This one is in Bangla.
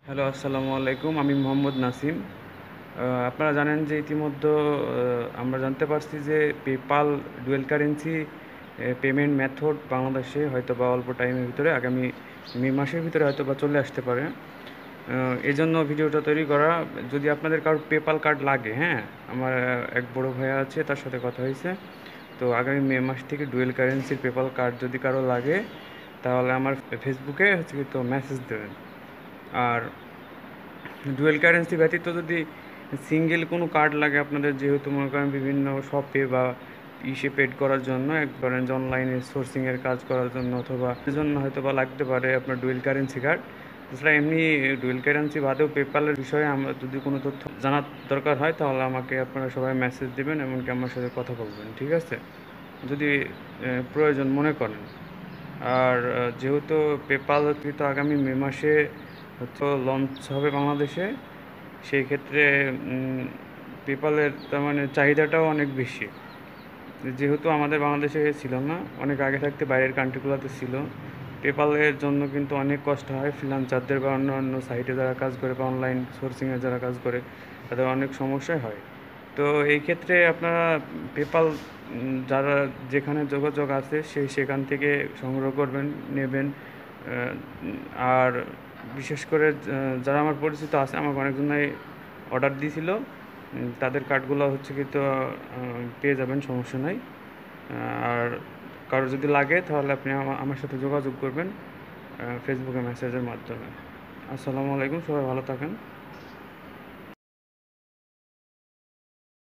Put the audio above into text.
হ্যালো, আসসালামু আলাইকুম। আমি মোহাম্মদ নাসিম। আপনারা জানেন যে ইতিমধ্যে আমরা জানতে পারছি যে PayPal dual currency payment method বাংলাদেশে হয়তোবা অল্প টাইমের ভিতরে আগামী মে মাসের ভিতরে হয়তোবা চলে আসতে পারে। এজন্য ভিডিওটা তৈরি করা। যদি আপনাদের কারোর পেপাল কার্ড লাগে, হ্যাঁ, আমার এক বড় ভাইয়া আছে, তার সাথে কথা হয়েছে। তো আগামী মে মাস থেকে ডুয়েল কারেন্সির পেপাল কার্ড যদি কারো লাগে, তাহলে আমার ফেসবুকে হচ্ছে কি তো মেসেজ দেবেন। আর ডুয়েল কারেন্সি ব্যতীত যদি সিঙ্গেল কোনো কার্ড লাগে আপনাদের, যেহেতু মনে করেন বিভিন্ন শপে বা ইসে পেড করার জন্য, এক ধরেন যে অনলাইনে সোর্সিংয়ের কাজ করার জন্য, অথবা জন্য হয়তো বা লাগতে পারে আপনার ডুয়েল কারেন্সি কার্ড। তাছাড়া এমনি ডুয়েল কারেন্সি বাদেও পেপ্যালের বিষয়ে আমরা যদি কোনো তথ্য জানার দরকার হয়, তাহলে আমাকে আপনারা সবাই মেসেজ দেবেন, এমনকি আমার সাথে কথা বলবেন, ঠিক আছে, যদি প্রয়োজন মনে করেন। আর যেহেতু পেপাল কিন্তু আগামী মে মাসে হচ্ছে লঞ্চ হবে বাংলাদেশে, সেই ক্ষেত্রে পেপালের তার মানে চাহিদাটাও অনেক বেশি। যেহেতু আমাদের বাংলাদেশে ছিল না, অনেক আগে থাকতে বাইরের কান্ট্রিগুলোতে ছিল। পেপালের জন্য কিন্তু অনেক কষ্ট হয় ফ্রিল্যান্সারদের বা অন্য অন্য সাইটে যারা কাজ করে বা অনলাইন সোর্সিংয়ে যারা কাজ করে, তাদের অনেক সমস্যাই হয়। তো এই ক্ষেত্রে আপনারা পেপাল যারা যেখানে যোগাযোগ আছে সেখান থেকে সংগ্রহ করবেন, নেবেন। আর বিশেষ করে যারা আমার পরিচিত আছে, আমাকে অনেকজনাই অর্ডার দিয়েছিল, তাদের কার্ডগুলো হচ্ছে কি তো পেয়ে যাবেন, সমস্যা নাই। আর কারো যদি লাগে তাহলে আপনি আমার সাথে যোগাযোগ করবেন ফেসবুকে মেসেজের মাধ্যমে। আসসালামু আলাইকুম, সবাই ভালো থাকেন।